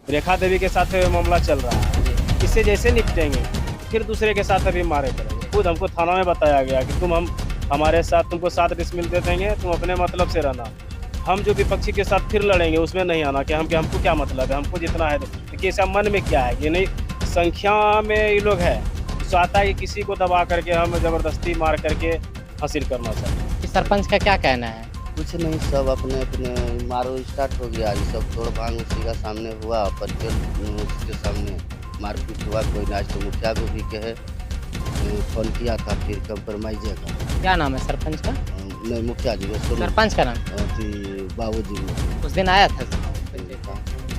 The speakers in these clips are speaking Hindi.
रेखा देवी के साथ मामला चल रहा है, इससे जैसे निपटेंगे फिर दूसरे के साथ अभी मारे करेंगे। खुद हमको थाना में बताया गया कि हमारे साथ तुमको 7 डिसमिल दे देंगे, तुम अपने मतलब से रहना। हम जो विपक्षी के साथ फिर लड़ेंगे उसमें नहीं आना कि हमको क्या मतलब है, हमको जितना है। देखिए ऐसा मन में क्या है कि नहीं, संख्या में ये लोग है, चाहता है कि किसी को दबा करके हम ज़बरदस्ती मार करके हासिल करना चाहते हैं। सरपंच का क्या कहना है? कुछ नहीं, सब अपने अपने मारो स्टार्ट हो गया। ये सब तोड़ भांग उसी का सामने हुआ, पटेल उसके सामने मारपीट हुआ। कोई नाच तो मुखिया को भी कहे फोन किया था, फिर कंप्रोमाइज का। क्या नाम है सरपंच का? नहीं, मुखिया जी का सरपंच का नाम बाबू जी में उस दिन आया था,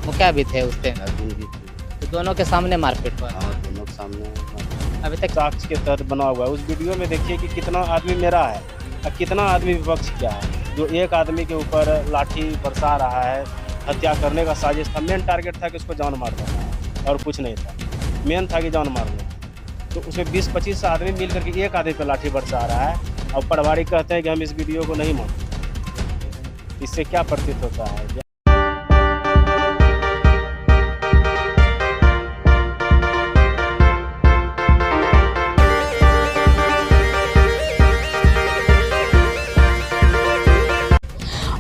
मुखिया भी थे उस दिन, भी थे। तो दोनों के सामने मारपीट हुआ। हाँ, दोनों के सामने अभी तक साक्ष्य के तहत बना हुआ है। उस वीडियो में देखिए कि कितना आदमी मेरा है और कितना आदमी विपक्ष क्या है। जो एक आदमी के ऊपर लाठी बरसा रहा है, हत्या करने का साजिश था। मेन टारगेट था कि उसको जान मार देना और कुछ नहीं था, मेन था कि जान मारना। तो उसमें 20-25 आदमी मिल करके एक आदमी पर लाठी बरसा रहा है और पटवारी कहते हैं कि हम इस वीडियो को नहीं मानते। इससे क्या प्रतीत होता है?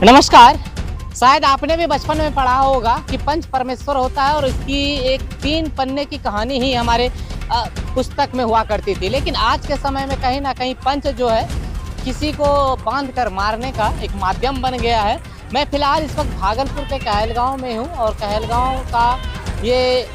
नमस्कार। शायद आपने भी बचपन में पढ़ा होगा कि पंच परमेश्वर होता है और इसकी एक 3 पन्ने की कहानी ही हमारे पुस्तक में हुआ करती थी। लेकिन आज के समय में कहीं ना कहीं पंच जो है किसी को बांध कर मारने का एक माध्यम बन गया है। मैं फिलहाल इस वक्त भागलपुर के कहलगांव में हूँ और कहलगांव का ये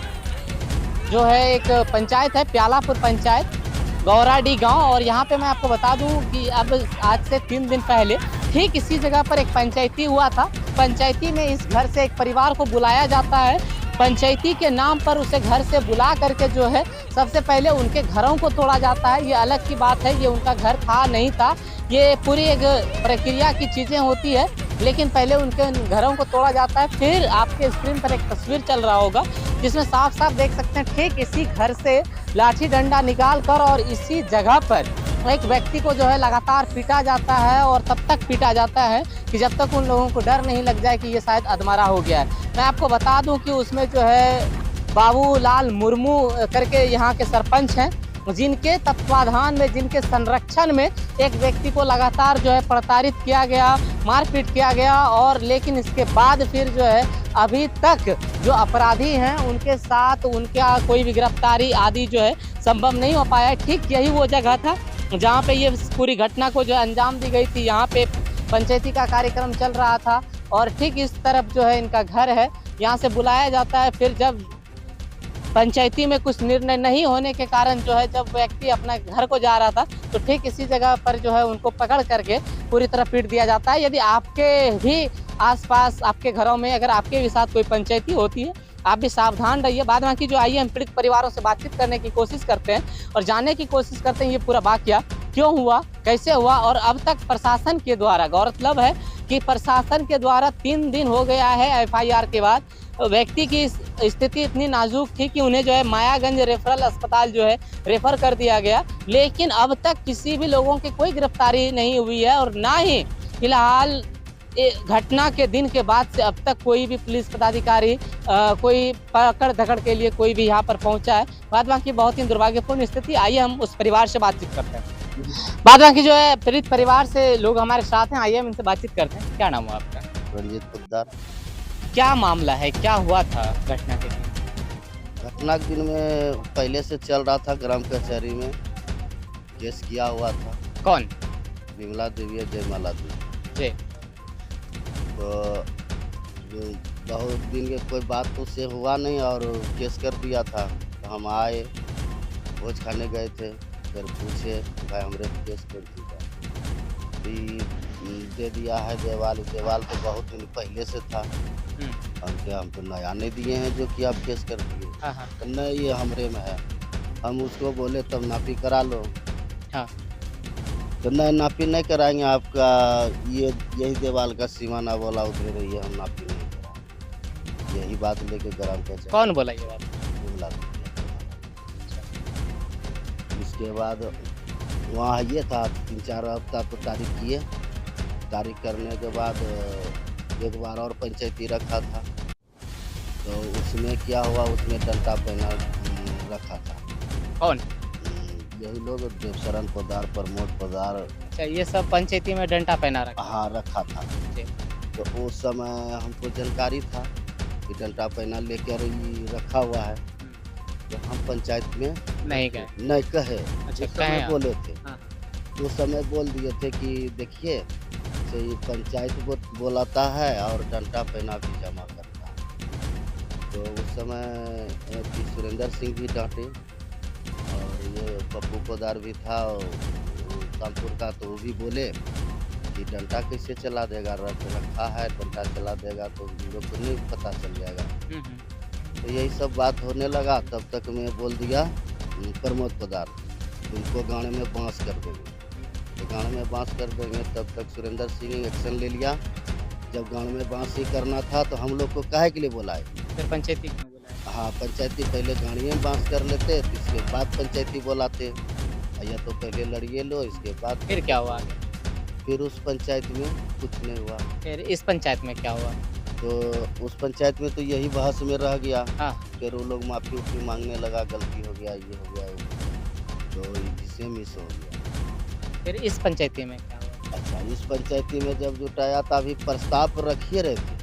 जो है एक पंचायत है, प्यालापुर पंचायत, गौराडी गांव। और यहाँ पे मैं आपको बता दूं कि अब आज से 3 दिन पहले ठीक इसी जगह पर एक पंचायती हुआ था। पंचायती में इस घर से एक परिवार को बुलाया जाता है। पंचायती के नाम पर उसे घर से बुला करके जो है सबसे पहले उनके घरों को तोड़ा जाता है। ये अलग की बात है, ये उनका घर था नहीं था, ये पूरी एक प्रक्रिया की चीज़ें होती है। लेकिन पहले उनके घरों को तोड़ा जाता है। फिर आपके स्क्रीन पर एक तस्वीर चल रहा होगा जिसमें साफ साफ देख सकते हैं ठीक इसी घर से लाठी डंडा निकाल कर और इसी जगह पर एक व्यक्ति को जो है लगातार पीटा जाता है और तब तक पीटा जाता है कि जब तक उन लोगों को डर नहीं लग जाए कि ये शायद अधमरा हो गया है। मैं आपको बता दूं कि उसमें जो है बाबूलाल मुर्मू करके यहाँ के सरपंच हैं, जिनके तत्वाधान में, जिनके संरक्षण में एक व्यक्ति को लगातार जो है प्रताड़ित किया गया, मारपीट किया गया। और लेकिन इसके बाद फिर जो है अभी तक जो अपराधी हैं उनके साथ उनका कोई भी गिरफ्तारी आदि जो है संभव नहीं हो पाया है। ठीक यही वो जगह था जहाँ पे ये पूरी घटना को जो अंजाम दी गई थी। यहाँ पे पंचायती का कार्यक्रम चल रहा था और ठीक इस तरफ जो है इनका घर है। यहाँ से बुलाया जाता है। फिर जब पंचायती में कुछ निर्णय नहीं होने के कारण जो है जब व्यक्ति अपना घर को जा रहा था तो ठीक इसी जगह पर जो है उनको पकड़ करके पूरी तरह पीट दिया जाता है। यदि आपके भी आसपास, आपके घरों में अगर आपके भी साथ कोई पंचायती होती है, आप भी सावधान रहिए। बाद बाकी जो आइए हम पीड़ित परिवारों से बातचीत करने की कोशिश करते हैं और जानने की कोशिश करते हैं ये पूरा वाकया क्यों हुआ, कैसे हुआ। और अब तक प्रशासन के द्वारा, गौरतलब है कि प्रशासन के द्वारा 3 दिन हो गया है FIR के बाद, व्यक्ति की स्थिति इतनी नाजुक थी कि उन्हें जो है मायागंज रेफरल अस्पताल जो है रेफर कर दिया गया। लेकिन अब तक किसी भी लोगों की कोई गिरफ्तारी नहीं हुई है और ना ही फिलहाल घटना के दिन के बाद से अब तक कोई भी पुलिस पदाधिकारी कोई पकड़ धकड़ के लिए कोई भी यहाँ पर पहुँचा है। बाद बाकी बहुत ही दुर्भाग्यपूर्ण स्थिति। आइए हम उस परिवार से बातचीत करते हैं। बाद बाकी जो है पीड़ित परिवार से लोग हमारे साथ हैं, आइए हम इनसे बातचीत करते हैं। क्या नाम हुआ आपका? रंजीत पोद्दार। क्या मामला है, क्या हुआ था घटना के दिन? घटना के दिन में पहले से चल रहा था, ग्राम कचहरी में केस किया हुआ था। कौन? विमला देवी और जयमाला देवी जी। तो बहुत दिन के कोई बात तो से हुआ नहीं और केस कर दिया था। तो हम आए, भोज खाने गए थे, फिर पूछे भाई हमरे केस कर दिया, दे दिया है। देवाल तो बहुत दिन पहले से था, हम तो नया नहीं दिए हैं जो कि आप केस कर दिए। तो नहीं, ये हमरे में है। हम उसको बोले तब नापी करा लो। हाँ। तो नहीं, नापी नहीं कराएंगे आपका, यही देवाल का सीमाना बोला उधर रही है, हम नापी नहीं कराएंगे। यही बात लेके ग्राम कचहरी। कौन बोला ये बात? इसके बाद वहाँ ये था 3-4 हफ्ता तो तारीख किए। तारीख करने के बाद एक बार और पंचायती रखा था। तो उसमें क्या हुआ, उसमें डंडा पहना रखा था। कौन? यही लोग जो शरण पोदार, प्रमोद पोदार, अच्छा, ये सब पंचायती में डंडा पहना रखा। हाँ रखा था। जी। तो उस समय हमको जानकारी था कि डंडा पहना लेकर ही रखा हुआ है, तो हम पंचायत में नहीं गए। नहीं कहे। अच्छा, उस कहे समय आप? बोले थे, हाँ। उस समय बोल दिए थे कि देखिए से ये पंचायत बोलाता है और डंडा पहना भी जमा करता है। तो उस समय कि सुरेंद्र सिंह भी डांटे और ये पप्पू पोदार भी था और कानपुर का, तो वो भी बोले कि डंडा कैसे चला देगा, रखा है डंडा चला देगा तो हम लोग को नहीं पता चल जाएगा। तो यही सब बात होने लगा। तब तक मैं बोल दिया प्रमोद पोदार उनको गाने में बांस कर देंगे, तो गाने में बांस कर देंगे। तब तक सुरेंद्र सिंह ने एक्शन ले लिया। जब गाने में बांस ही करना था तो हम लोग को काहे के लिए बुलाए? फिर पंचायती क्यों बुलाया? हाँ, पंचायती पहले गाड़ी में बांस कर लेते, इसके बाद पंचायती बुलाते, या तो पहले लड़िए लो, इसके बाद फिर क्या हुआ आगे? फिर उस पंचायत में कुछ नहीं हुआ। फिर इस पंचायत में क्या हुआ? तो उस पंचायत में तो यही बहस में रह गया। हाँ। फिर वो लोग माफ़ी उफी मांगने लगा, गलती हो गया, ये हो गया, वो हो गया। तो जिससे मिस हो गया। फिर इस पंचायती में क्या हुआ? अच्छा, इस पंचायती में जब जुटाया था, अभी प्रस्ताव रखिए रहे थे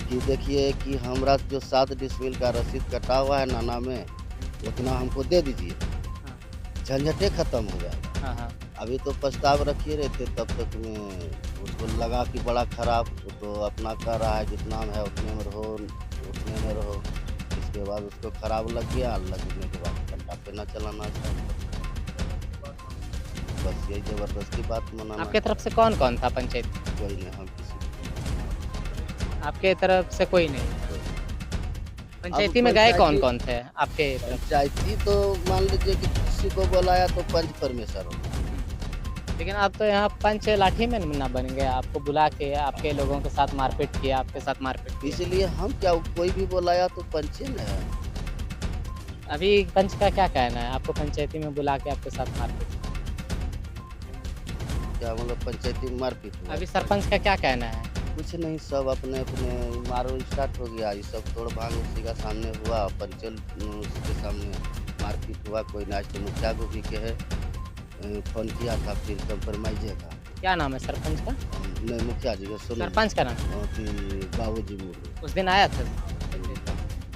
कि देखिए कि हमरा जो 7 डिसमिल का रसीद कटा हुआ है नाना में, उतना हमको दे दीजिए, झंझटे खत्म हो जाएगा। हाँ हाँ। अभी तो प्रस्ताव रखिए रहे थे, तब तक में उसको लगा कि बड़ा खराब, वो तो अपना कर रहा है, जितना है उतने में रहो, उतने में रहो। इसके बाद उसको खराब लग गया, लगने के बाद डंडा पहना चलाना स्टार्ट। बस यही ज़बरदस्ती बात मनाना। आपके तरफ से कौन कौन था पंचायत? कोई नहीं, हम किसी आपके तरफ से कोई नहीं? पंचायती में गए पंचायती- कौन कौन थे आपके तरफ? पंचायती तो मान लीजिए कि किसी को बुलाया तो पंच परमेश्वर हो। लेकिन आप तो यहाँ पंच लाठी में ना बन गए, आपको बुला के आपके लोगों के साथ मारपीट किया, आपके साथ मारपीट किया। इसलिए हम क्या, कोई भी बुलाया तो पंचे न है। अभी पंच का क्या कहना है? आपको पंचायती में बुला के आपके साथ मारपीट, क्या मतलब पंचायती में मारपीट हुआ? अभी सरपंच का क्या कहना है? कुछ नहीं, सब अपने अपने मारो स्टार्ट हो गया। ये सब तोड़ भाग उसी का सामने हुआ, पंचल उसके सामने मारपीट हुआ। कोई नाच तो मुखिया को भी कहे फोन किया था, फिर कंप्रोमाइज का। क्या नाम है सरपंच का? नहीं, मुखिया जी का सुनो, सरपंच का नाम? कि बाबूजी मुर्मू उस दिन आया था,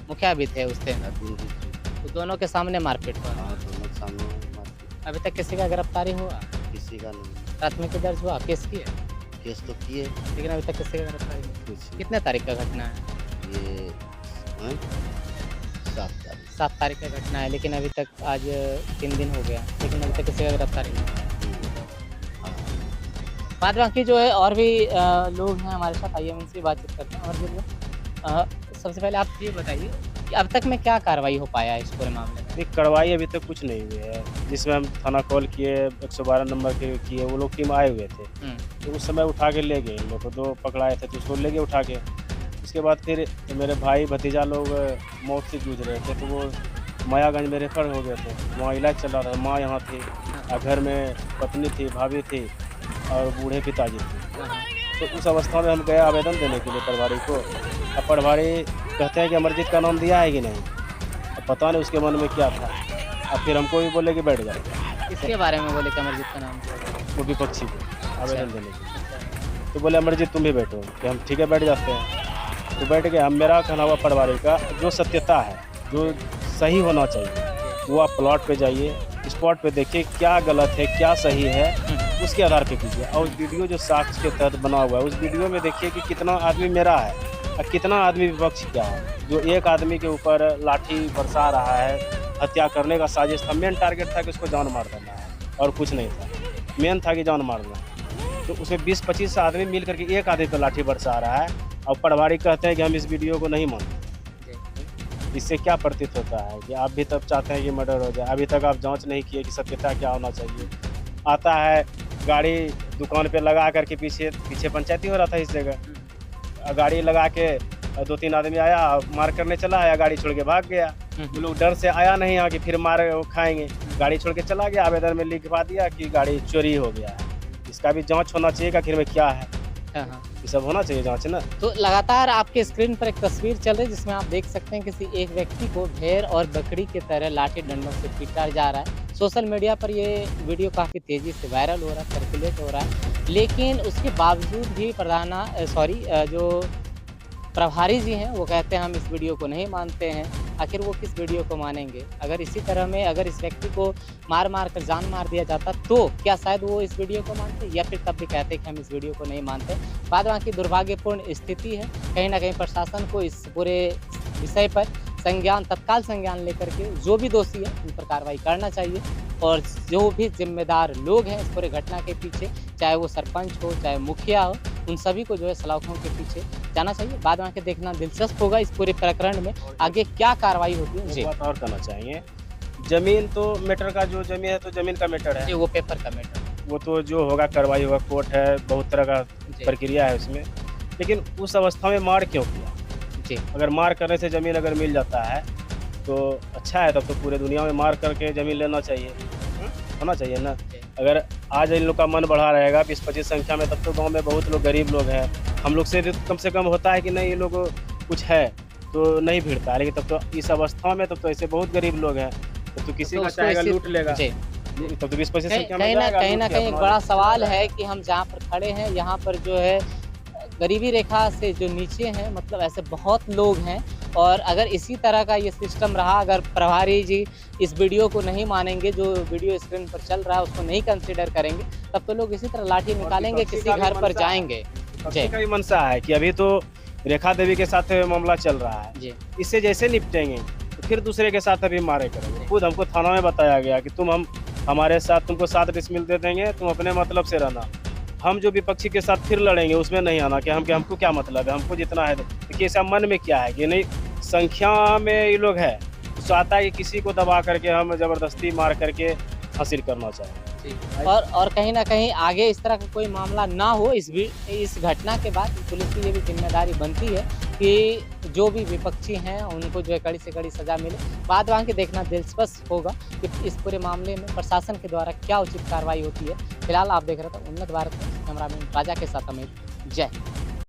मुखिया भी थे उस दिन, दिन भी थी। तो दोनों के सामने मारपीट हुआ। हाँ, दोनों के सामने मारपीट, अभी तक किसी का गिरफ्तारी हुआ? किसी का नहीं। प्राथमिकी दर्ज हुआ, केस किए, केस तो किए, लेकिन अभी तक किसी का गिरफ्तारी नहीं। कुछ कितने तारीख का घटना है? ये 7 तारीख। 7 तारीख का घटना है, लेकिन अभी तक आज 3 दिन हो गया, लेकिन अभी तक किसी का गिरफ्तारी नहीं। हाँ, बाद बाकी जो है और भी लोग हैं हमारे साथ, आइए हम इनसे बातचीत करते हैं। और भी सबसे पहले आप ये बताइए कि अब तक में क्या कार्रवाई हो पाया है इस पूरे मामले में? नहीं, कार्रवाई अभी तक कुछ नहीं हुई है। जिसमें हम थाना कॉल किए, 112 नंबर के किए, वो लोग टीम आए हुए थे, तो उस समय उठा के ले गए। इन लोग को 2 पकड़ाए थे तो उसको ले गए उठा के। उसके बाद फिर मेरे भाई भतीजा लोग मौत से जूझ रहे थे, तो वो मायागंज में रेफर हो गए थे। वहाँ इलाज चल रहा था, माँ यहाँ थी और घर में पत्नी थी, भाभी थी और बूढ़े पिताजी थे। तो उस अवस्था में हम गए आवेदन देने के लिए प्रभारी को। अब प्रभारी कहते हैं कि अमरजीत का नाम दिया है कि नहीं, अब पता नहीं उसके मन में क्या था। अब फिर हमको भी बोले कि बैठ जाओ। किसके बारे में बोले कि अमरजीत का नाम था? वो विपक्षी को आवेदन देने के लिए। तो बोले अमरजीत तुम भी बैठो, कि हम ठीक है बैठ जाते हैं। तो बैठ गए हम। मेरा कहना हुआ प्रभारी का, जो सत्यता है, जो सही होना चाहिए, वो आप प्लॉट पे जाइए, स्पॉट पे देखिए क्या गलत है क्या सही है, उसके आधार पे कीजिए। और वीडियो जो साक्ष्य के तहत बना हुआ है, उस वीडियो में देखिए कि कितना आदमी मेरा है और कितना आदमी विपक्ष क्या है। जो एक आदमी के ऊपर लाठी बरसा रहा है, हत्या करने का साजिश था। मेन टारगेट था कि उसको जान मार देना है और कुछ नहीं था, मेन था कि जान मारना। तो उसमें 20-25 आदमी मिल करके एक आदमी पर लाठी बरसा रहा है और प्रभारी कहते हैं कि हम इस वीडियो को नहीं मानते। इससे क्या प्रतीत होता है कि आप भी तब चाहते हैं कि मर्डर हो जाए। अभी तक आप जांच नहीं किए कि सत्यता क्या होना चाहिए। आता है गाड़ी दुकान पे लगा करके, पीछे पंचायती हो रहा था इस जगह, गाड़ी लगा के 2-3 आदमी आया, मार करने चला आया, गाड़ी छोड़ के भाग गया। वो लोग डर से आया नहीं यहाँ कि फिर मार खाएंगे, गाड़ी छोड़ के चला गया। आवेदन में लिखवा दिया कि गाड़ी चोरी हो गया है। इसका भी जांच होना चाहिए कि आखिर में क्या है। हाँ, हाँ। ये सब होना चाहिए जांच ना। तो लगातार आपके स्क्रीन पर एक तस्वीर चल रही है जिसमें आप देख सकते हैं किसी एक व्यक्ति को भेड़ और बकरी की तरह लाठी डंडों से पीटा जा रहा है। सोशल मीडिया पर ये वीडियो काफ़ी तेज़ी से वायरल हो रहा है, सर्कुलेट हो रहा है। लेकिन उसके बावजूद भी जो प्रभारी जी हैं वो कहते हैं हम इस वीडियो को नहीं मानते हैं। आखिर वो किस वीडियो को मानेंगे? अगर इसी तरह में अगर इस व्यक्ति को मार कर जान मार दिया जाता तो क्या शायद वो इस वीडियो को मानते, या फिर तब भी कहते कि हम इस वीडियो को नहीं मानते। बाद वहाँ की दुर्भाग्यपूर्ण स्थिति है। कहीं न कहीं प्रशासन को इस पूरे विषय पर तत्काल संज्ञान लेकर के जो भी दोषी है उन पर कार्रवाई करना चाहिए, और जो भी जिम्मेदार लोग हैं इस पूरे घटना के पीछे, चाहे वो सरपंच हो, चाहे मुखिया हो, उन सभी को जो है सलाखों के पीछे जाना चाहिए। बाद में आके देखना दिलचस्प होगा इस पूरे प्रकरण में आगे क्या कार्रवाई होती है। एक बात और करना चाहिए, जमीन तो मैटर का, जो जमीन है तो जमीन का मैटर है, जी, वो पेपर का मैटर, वो तो जो होगा कार्रवाई होगा, कोर्ट है, बहुत तरह का जी, प्रक्रिया है उसमें। लेकिन उस अवस्था में मार क्यों किया? जी, अगर मार करने से ज़मीन अगर मिल जाता है तो अच्छा है, तब तो पूरे दुनिया में मार करके ज़मीन लेना चाहिए, होना चाहिए ना। जी। अगर आज इन लोग का मन बढ़ा रहेगा 20-25 संख्या में, तब तो गांव में बहुत लोग गरीब लोग हैं। हम लोग से कम से कम होता है कि नहीं, ये लोग कुछ है तो नहीं भिड़ता है, लेकिन तब तो इस अवस्था में तब तो ऐसे बहुत गरीब लोग हैं, तब तो किसी तो का उसको चाहेगा इसी- लूट लेगा, जी। तब तो 20-25 संख्या में कहीं ना जाएगा, कहीं लूट के एक अपना बड़ा लेके सवाल चला है जाएगा। कि हम जहाँ पर खड़े हैं यहाँ पर जो है गरीबी रेखा से जो नीचे हैं, मतलब ऐसे बहुत लोग हैं, और अगर इसी तरह का ये सिस्टम रहा, अगर प्रभारी जी इस वीडियो को नहीं मानेंगे, जो वीडियो स्क्रीन पर चल रहा है उसको नहीं कंसीडर करेंगे, तब तो लोग इसी तरह लाठी निकालेंगे, विपक्षी किसी का भी घर पर मनसा है। जाएंगे। विपक्षी का भी मनसा है कि अभी तो रेखा देवी के साथ मामला चल रहा है, जी, इससे जैसे निपटेंगे तो फिर दूसरे के साथ अभी मारे करेंगे। खुद हमको थाना में बताया गया कि हमारे साथ तुमको 7 डिसमिल दे देंगे, तुम अपने मतलब से रहना। हम जो विपक्षी के साथ फिर लड़ेंगे उसमें नहीं आना कि हमको क्या मतलब है, हमको जितना है। देखिए ऐसा मन में क्या है कि नहीं, संख्या में ये लोग है तो चाहता है कि किसी को दबा करके हम ज़बरदस्ती मार करके हासिल करना चाहें। और कहीं ना कहीं आगे इस तरह का कोई मामला ना हो। इस घटना के बाद पुलिस की ये भी जिम्मेदारी बनती है कि जो भी विपक्षी हैं उनको जो है कड़ी से कड़ी सजा मिले। बाद वहाँ के देखना दिलचस्प होगा कि इस पूरे मामले में प्रशासन के द्वारा क्या उचित कार्रवाई होती है। फिलहाल आप देख रहे थे उन्नत भारत में, कैमरामैन राजा के साथ अमित। जय।